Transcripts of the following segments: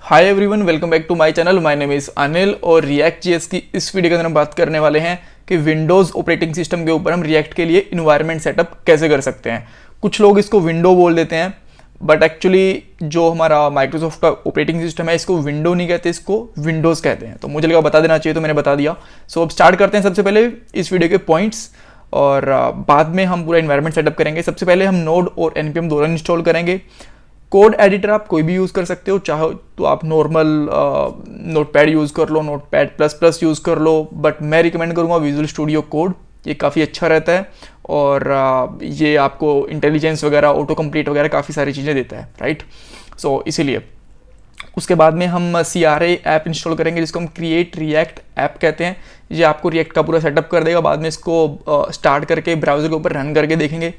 Hi everyone, welcome back to my channel. My name is Anil और React JS की इस video के अंदर हम बात करने वाले हैं कि विंडोज़ ऑपरेटिंग सिस्टम के ऊपर हम रिएक्ट के लिए इन्वायरमेंट सेटअप कैसे कर सकते हैं। कुछ लोग इसको विंडो बोल देते हैं, बट एक्चुअली जो हमारा माइक्रोसॉफ्ट का ऑपरेटिंग सिस्टम है इसको विंडो नहीं कहते, इसको विंडोज़ कहते हैं। तो मुझे लगा बता देना चाहिए, तो मैंने बता दिया। सो अब स्टार्ट करते हैं सबसे पहले इस वीडियो के पॉइंट्स, और बाद में हम पूरा इन्वायरमेंट सेटअप करेंगे। सबसे पहले हम नोड और npm दोनों इंस्टॉल करेंगे। कोड एडिटर आप कोई भी यूज़ कर सकते हो, चाहो तो आप नॉर्मल नोटपैड यूज़ कर लो, नोटपैड प्लस प्लस यूज़ कर लो, बट मैं रिकमेंड करूँगा विजुअल स्टूडियो कोड। ये काफ़ी अच्छा रहता है और ये आपको इंटेलिजेंस वगैरह, ऑटो कंप्लीट वगैरह काफ़ी सारी चीज़ें देता है, राइट। सो इसीलिए उसके बाद में हम CRA ऐप इंस्टॉल करेंगे, जिसको हम क्रिएट रिएक्ट ऐप कहते हैं। ये आपको रिएक्ट का पूरा सेटअप कर देगा। बाद में इसको स्टार्ट करके ब्राउज़र के ऊपर रन करके देखेंगे।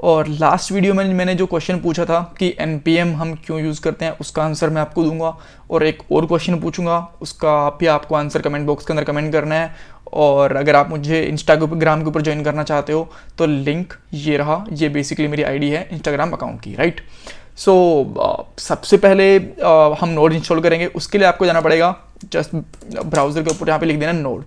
और लास्ट वीडियो में मैंने जो क्वेश्चन पूछा था कि npm हम क्यों यूज़ करते हैं, उसका आंसर मैं आपको दूंगा। और एक और क्वेश्चन पूछूंगा, उसका भी आपको आंसर कमेंट बॉक्स के अंदर कमेंट करना है। और अगर आप मुझे इंस्टाग्राम के ऊपर ज्वाइन करना चाहते हो तो लिंक ये रहा, ये बेसिकली मेरी आईडी है इंस्टाग्राम अकाउंट की, राइट। सो सबसे पहले हम नोड इंस्टॉल करेंगे। उसके लिए आपको जाना पड़ेगा जस्ट ब्राउज़र के ऊपर, यहाँ पे लिख देना नोड।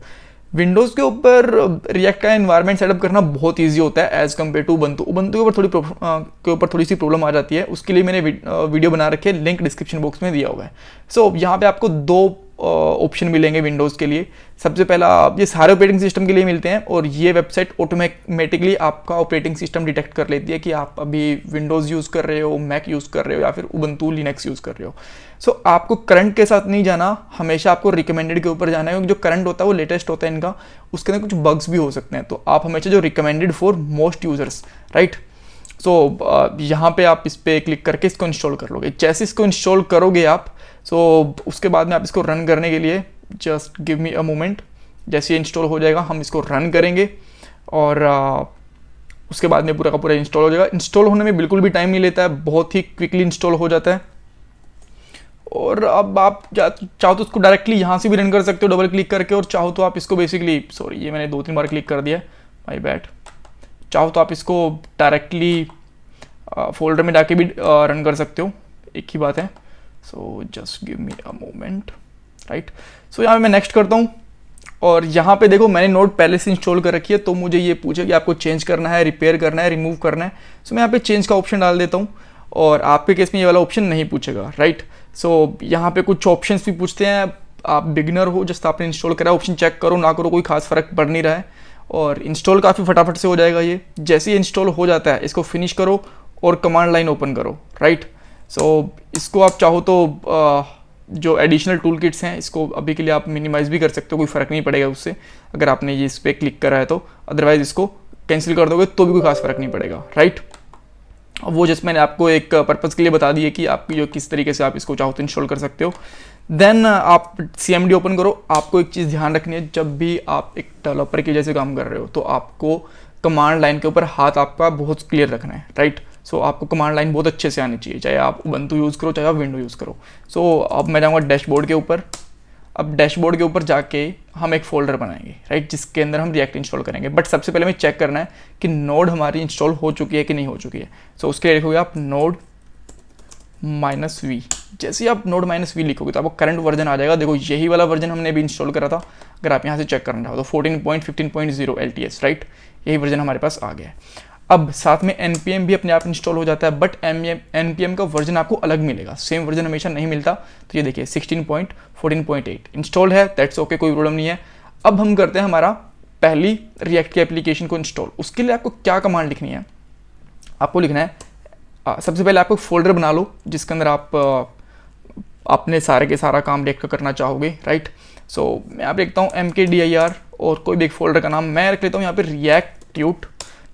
विंडोज़ के ऊपर रिएक्ट का एनवायरनमेंट सेटअप करना बहुत इजी होता है एज़ कम्पेयर टू उबंटू के ऊपर थोड़ी सी प्रॉब्लम आ जाती है। उसके लिए मैंने वीडियो बना रखी है, लिंक डिस्क्रिप्शन बॉक्स में दिया हुआ है। सो यहाँ पे आपको दो ऑप्शन मिलेंगे विंडोज़ के लिए। सबसे पहला, ये सारे ऑपरेटिंग सिस्टम के लिए मिलते हैं और ये वेबसाइट ऑटोमेटिकली आपका ऑपरेटिंग सिस्टम डिटेक्ट कर लेती है कि आप अभी विंडोज़ यूज़ कर रहे हो, मैक यूज़ कर रहे हो या फिर उबंटू लिनक्स यूज़ कर रहे हो। सो आपको करंट के साथ नहीं जाना, हमेशा आपको रिकमेंडेड के ऊपर जाना है, क्योंकि जो करंट होता है वो लेटेस्ट होता है इनका, उसके अंदर कुछ बग्स भी हो सकते हैं। तो आप हमेशा जो recommended for most users, right. So यहाँ पे आप इस पर क्लिक करके इसको इंस्टॉल कर लोगे। जैसे इसको इंस्टॉल करोगे आप, उसके बाद में आप इसको रन करने के लिए just give me a moment. जैसे ये इंस्टॉल हो जाएगा हम इसको रन करेंगे और उसके बाद में पूरा का पूरा इंस्टॉल हो जाएगा। इंस्टॉल होने में बिल्कुल भी टाइम नहीं लेता है, बहुत ही क्विकली इंस्टॉल हो जाता है। और अब आप चाहो तो इसको डायरेक्टली यहाँ से भी रन कर सकते हो डबल क्लिक करके, और चाहो तो आप इसको बेसिकली, सॉरी ये मैंने 2-3 बार क्लिक कर दिया, माय बैड। चाहो तो आप इसको डायरेक्टली फोल्डर में जाके भी रन कर सकते हो, एक ही बात है। So just give me a moment, right. So यहाँ मैं नेक्स्ट करता हूँ और यहाँ पे देखो मैंने नोड पहले से इंस्टॉल कर रखी है, तो मुझे ये पूछे कि आपको चेंज करना है, रिपेयर करना है, रिमूव करना है। सो मैं यहाँ पे चेंज का ऑप्शन डाल देता हूँ और आपके केस में ये वाला ऑप्शन नहीं पूछेगा, राइट। सो यहाँ पे कुछ ऑप्शंस भी पूछते हैं। आप बिगिनर हो, जस्ट आपने इंस्टॉल करा, ऑप्शन चेक करो ना करो, कोई खास फर्क पड़ नहीं रहा है और इंस्टॉल काफ़ी फटाफट से हो जाएगा ये। जैसे ही इंस्टॉल हो जाता है इसको फिनिश करो और कमांड लाइन ओपन करो, राइट। सो इसको आप चाहो तो जो एडिशनल टूल किट्स हैं इसको अभी के लिए आप मिनिमाइज़ भी कर सकते हो, कोई फ़र्क नहीं पड़ेगा उससे, अगर आपने ये इस पर क्लिक करा है तो। अदरवाइज़ इसको कैंसिल कर दोगे तो भी कोई खास फ़र्क नहीं पड़ेगा, राइट। वो जस्ट मैंने आपको एक पर्पज़ के लिए बता दी है कि आपकी जो किस तरीके से आप इसको चाहो तो इंस्टॉल कर सकते हो। देन आप CMD ओपन करो। आपको एक चीज़ ध्यान रखनी है, जब भी आप एक डेवलपर के जैसे काम कर रहे हो तो आपको कमांड लाइन के ऊपर हाथ आपका बहुत क्लियर रखना है, राइट। सो आपको कमांड लाइन बहुत अच्छे से आनी चाहिए, चाहे आप उबंटू यूज़ करो चाहे आप विंडो यूज़ करो। सो अब मैं जाऊँगा डैशबोर्ड के ऊपर। अब डैशबोर्ड के ऊपर जाके हम एक फोल्डर बनाएंगे, राइट, जिसके अंदर हम रिएक्ट इंस्टॉल करेंगे। बट सबसे पहले हमें चेक करना है कि नोड हमारी इंस्टॉल हो चुकी है कि नहीं हो चुकी है। सो उसके लिए लिखोगे आप नोड -v। जैसे ही आप नोड -v लिखोगे तो आपको करंट वर्जन आ जाएगा। देखो यही वाला वर्जन हमने भी इंस्टॉल करा था, अगर आप यहाँ से चेक करना चाहो तो 14.15.0 LTS, राइट। यही वर्जन हमारे पास आ गया है। अब साथ में npm भी अपने आप इंस्टॉल हो जाता है, बट npm का वर्जन आपको अलग मिलेगा, सेम वर्जन हमेशा नहीं मिलता। तो ये देखिए 16.14.8 इंस्टॉल है, दैट्स ओके, कोई प्रॉब्लम नहीं है। अब हम करते हैं हमारा पहली रिएक्ट की एप्लीकेशन को इंस्टॉल। उसके लिए आपको क्या कमांड लिखनी है, आपको लिखना है सबसे पहले आपको फोल्डर बना लो जिसके अंदर आप अपने सारे के सारा काम रिएक्ट करना चाहोगे, राइट। सो मैं यहाँ पे लिखता हूँ mkdir और कोई भी एक फोल्डर का नाम मैं रख लेता हूँ यहाँ पे रिएक्ट्यूट,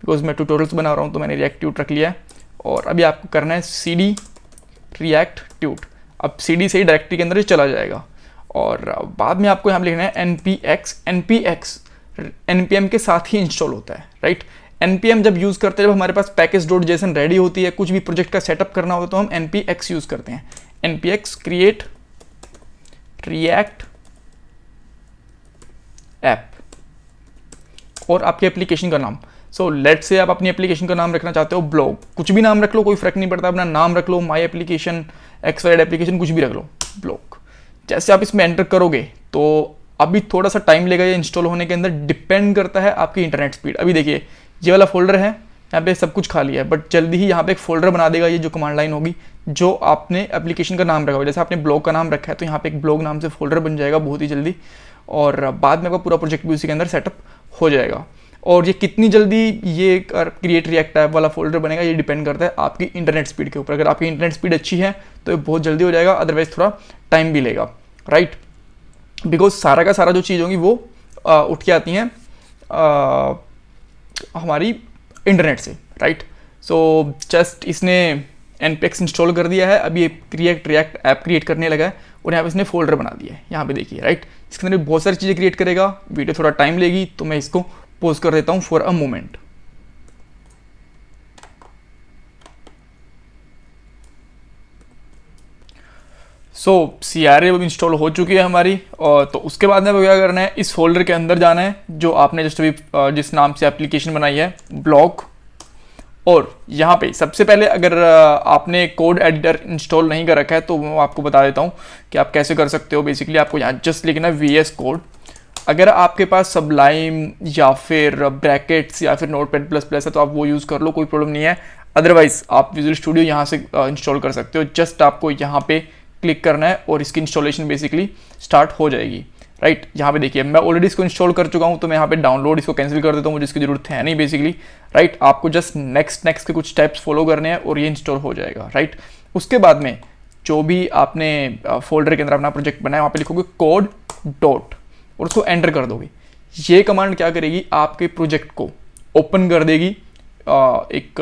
बिकॉज मैं ट्यूटोरियल्स बना रहा हूँ तो मैंने रिएक्ट्यूट रख लिया है। और अभी आपको करना है cd रिएक्ट्यूट। अब cd से ही डायरेक्टरी के अंदर ही चला जाएगा। और बाद में आपको यहाँ पे लिखना है npx npm के साथ ही इंस्टॉल होता है, राइट। npm जब यूज़ करते हैं, जब हमारे पास package.json रेडी होती है, कुछ भी प्रोजेक्ट का सेटअप करना होता है तो हम npx यूज़ करते हैं। npx क्रिएट रिएक्ट ऐप और आपके एप्लीकेशन का नाम। सो लेट्स से आप अपनी एप्लीकेशन का नाम रखना चाहते हो ब्लॉग, कुछ भी नाम रख लो, कोई फर्क नहीं पड़ता, अपना नाम रख लो, माई एप्लीकेशन, XYZ एप्लीकेशन, कुछ भी रख लो। ब्लॉक। जैसे आप इसमें एंटर करोगे तो अभी थोड़ा सा टाइम लेगा ये इंस्टॉल होने के अंदर, डिपेंड करता है आपकी इंटरनेट स्पीड। अभी देखिए ये वाला फोल्डर है, यहाँ पे सब कुछ खाली है, बट जल्दी ही यहाँ पे एक फोल्डर बना देगा ये जो कमांड लाइन होगी, जो आपने एप्लीकेशन का नाम रखा होगा। जैसे आपने ब्लॉग का नाम रखा है तो यहाँ पे एक ब्लॉग नाम से फोल्डर बन जाएगा बहुत ही जल्दी, और बाद में आपका पूरा प्रोजेक्ट भी उसी के अंदर सेटअप हो जाएगा। और ये कितनी जल्दी ये क्रिएट रिएक्ट ऐप वाला फोल्डर बनेगा ये डिपेंड करता है आपकी इंटरनेट स्पीड के ऊपर। अगर आपकी इंटरनेट स्पीड अच्छी है तो ये बहुत जल्दी हो जाएगा, अदरवाइज थोड़ा टाइम भी लेगा, राइट। बिकॉज सारा का सारा जो चीज़ होंगी वो उठ के आती हैं हमारी इंटरनेट से, राइट। सो जस्ट इसने npx इंस्टॉल कर दिया है, अभी ये रिएक्ट ऐप क्रिएट करने लगा है, और यहाँ पे इसने फोल्डर बना दिया है, यहाँ पे देखिए, राइट। इसके अंदर बहुत सारी चीज़ें क्रिएट करेगा, वीडियो थोड़ा टाइम लेगी तो मैं इसको पॉज कर देता हूँ for a moment. So CRA install हो चुकी है हमारी, और तो उसके बाद में क्या करना है, इस फोल्डर के अंदर जाना है जो आपने जस्ट अभी जिस नाम से एप्लीकेशन बनाई है ब्लॉग। और यहाँ पे सबसे पहले अगर आपने कोड एडिटर इंस्टॉल नहीं कर रखा है तो मैं आपको बता देता हूँ कि आप कैसे कर सकते हो। बेसिकली आपको यहाँ जस्ट लिखना है VS कोड। अगर आपके पास सबलाइम या फिर ब्रैकेट्स या फिर नोटपैड प्लस प्लस है तो आप वो यूज़ कर लो, कोई प्रॉब्लम नहीं है। अदरवाइज आप विजुअल स्टूडियो यहाँ से इंस्टॉल कर सकते हो। जस्ट आपको यहाँ पे क्लिक करना है और इसकी इंस्टॉलेशन बेसिकली स्टार्ट हो जाएगी, राइट। यहाँ पे देखिए मैं ऑलरेडी इसको इंस्टॉल कर चुका हूँ, तो मैं यहाँ पे डाउनलोड इसको कैंसिल कर देता हूँ, मुझे इसकी जरूरत है नहीं बेसिकली, राइट। आपको जस्ट नेक्स्ट के कुछ स्टेप्स फॉलो करने हैं और ये इंस्टॉल हो जाएगा, राइट। उसके बाद में जो भी आपने फोल्डर के अंदर अपना प्रोजेक्ट बनाया वहाँ पे लिखोगे कोड डॉट और उसको एंटर कर दोगे। ये कमांड क्या करेगी, आपके प्रोजेक्ट को ओपन कर देगी एक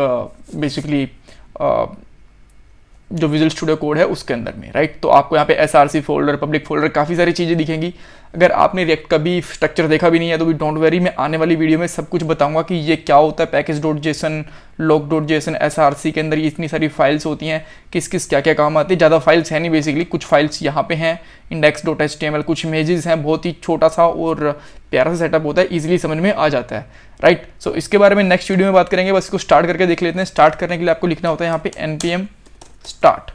बेसिकली जो विजुअल स्टूडियो कोड है उसके अंदर में, राइट। तो आपको यहाँ पे SRC फोल्डर, पब्लिक फोल्डर, काफ़ी सारी चीज़ें दिखेंगी। अगर आपने रिएक्ट का भी स्ट्रक्चर देखा भी नहीं है तो भी डोंट वेरी, मैं आने वाली वीडियो में सब कुछ बताऊंगा कि ये क्या होता है। Package dot JSON, log dot JSON, SRC के अंदर ये इतनी सारी फाइल्स होती हैं, किस किस क्या क्या काम आती है। ज़्यादा फाइल्स है नहीं बेसिकली, कुछ फाइल्स यहाँ पे हैं, index.html, कुछ इमेजेस हैं, बहुत ही छोटा सा और प्यारा सा सेटअप होता है, ईजिली समझ में आ जाता है, राइट। सो इसके बारे में नेक्स्ट वीडियो में बात करेंगे, बस इसको स्टार्ट करके देख लेते हैं। स्टार्ट करने के लिए आपको लिखना होता है यहाँ पे npm स्टार्ट।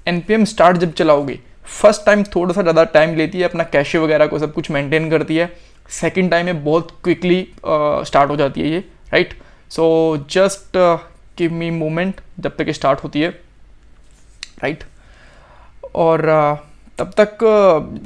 npm स्टार्ट जब चलाओगे फर्स्ट टाइम थोड़ा सा ज़्यादा टाइम लेती है, अपना कैशे वगैरह को सब कुछ मेंटेन करती है। सेकंड टाइम में बहुत क्विकली स्टार्ट हो जाती है ये, राइट। सो जस्ट गिव मी मोमेंट जब तक स्टार्ट होती है, राइट। और तब तक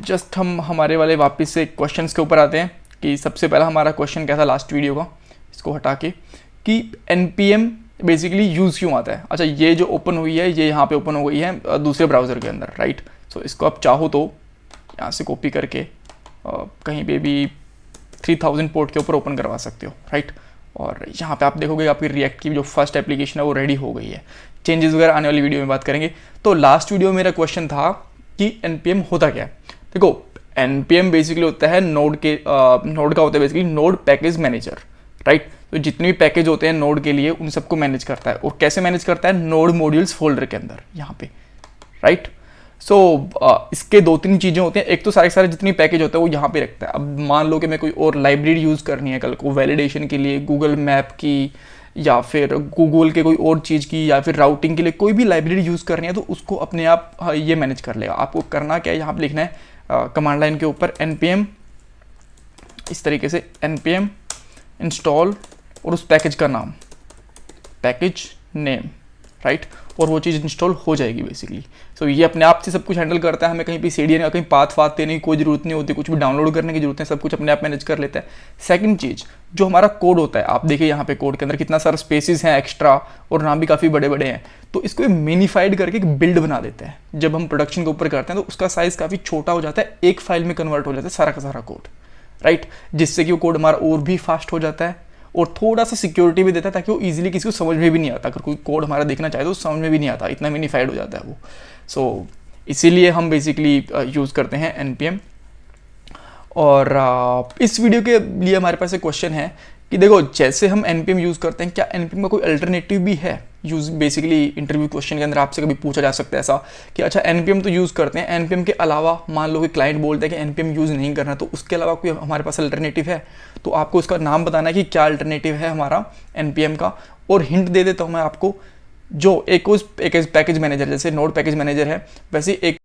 जस्ट हम हमारे वाले वापस से क्वेश्चंस के ऊपर आते हैं कि सबसे पहला हमारा क्वेश्चन क्या था लास्ट वीडियो का, इसको हटा के, कि npm बेसिकली यूज़ क्यों आता है। अच्छा, ये जो ओपन हुई है ये यहाँ पे ओपन हो गई है दूसरे ब्राउज़र के अंदर, राइट। सो इसको आप चाहो तो यहाँ से कॉपी करके कहीं पे भी 3000 पोर्ट के ऊपर ओपन करवा सकते हो, राइट। और यहाँ पे आप देखोगे आपकी रिएक्ट की जो फर्स्ट एप्लीकेशन है वो रेडी हो गई है। चेंजेस वगैरह आने वाली वीडियो में बात करेंगे। तो लास्ट वीडियो में मेरा क्वेश्चन था कि npm होता क्या है। देखो npm बेसिकली होता है नोड का होता है basically node package manager, right. तो जितने भी पैकेज होते हैं नोड के लिए उन सबको मैनेज करता है। और कैसे मैनेज करता है, नोड मॉड्यूल्स फोल्डर के अंदर यहाँ पे, राइट। सो इसके 2-3 चीज़ें होती हैं। एक तो सारे जितनी पैकेज होता है वो यहाँ पे रखता है। अब मान लो कि मैं कोई और लाइब्रेरी यूज़ करनी है कल को वैलिडेशन के लिए, गूगल मैप की या फिर गूगल के कोई और चीज़ की या फिर राउटिंग के लिए कोई भी लाइब्रेरी यूज़ करनी है तो उसको अपने आप ये मैनेज कर लेगा। आपको करना क्या है, यहाँ पर लिखना है कमांड लाइन के ऊपर npm, इस तरीके से npm इंस्टॉल और उस पैकेज का नाम, पैकेज नेम, राइट। और वो चीज़ इंस्टॉल हो जाएगी बेसिकली। सो ये अपने आप से सब कुछ हैंडल करता है, हमें कहीं भी सीडी या कहीं पाथ देने की कोई ज़रूरत नहीं होती, कुछ भी डाउनलोड करने की जरूरत नहीं, सब कुछ अपने आप मैनेज कर लेता है। सेकंड चीज़, जो हमारा कोड होता है, आप देखिए यहाँ पे कोड के अंदर कितना सारा स्पेसिस हैं एक्स्ट्रा और नाम भी काफ़ी बड़े बड़े हैं, तो इसको मिनीफाइड करके एक बिल्ड बना देते हैं। जब हम प्रोडक्शन के ऊपर करते हैं तो उसका साइज़ काफ़ी छोटा हो जाता है, एक फाइल में कन्वर्ट हो जाता है सारा का सारा कोड, राइट। जिससे कि वो कोड हमारा और भी फास्ट हो जाता है और थोड़ा सा सिक्योरिटी भी देता है ताकि वो इजीली किसी को समझ में भी नहीं आता। अगर कोई कोड हमारा देखना चाहे तो समझ में भी नहीं आता, इतना मिनीफाइड हो जाता है वो। सो इसीलिए हम बेसिकली यूज़ करते हैं npm। और इस वीडियो के लिए हमारे पास एक क्वेश्चन है कि देखो जैसे हम npm यूज़ करते हैं, क्या npm का कोई अल्टरनेटिव भी है यूज़। बेसिकली इंटरव्यू क्वेश्चन के अंदर आपसे कभी पूछा जा सकता है ऐसा कि अच्छा npm तो यूज़ करते हैं, npm के अलावा मान लो कि क्लाइंट बोलता है कि npm यूज़ नहीं करना, तो उसके अलावा कोई हमारे पास अल्टरनेटिव है। तो आपको उसका नाम बताना है कि क्या अल्टरनेटिव है हमारा npm का। और हिंट दे देता हूँ मैं आपको, जो एक पैकेज मैनेजर, जैसे नोड पैकेज मैनेजर है वैसे एक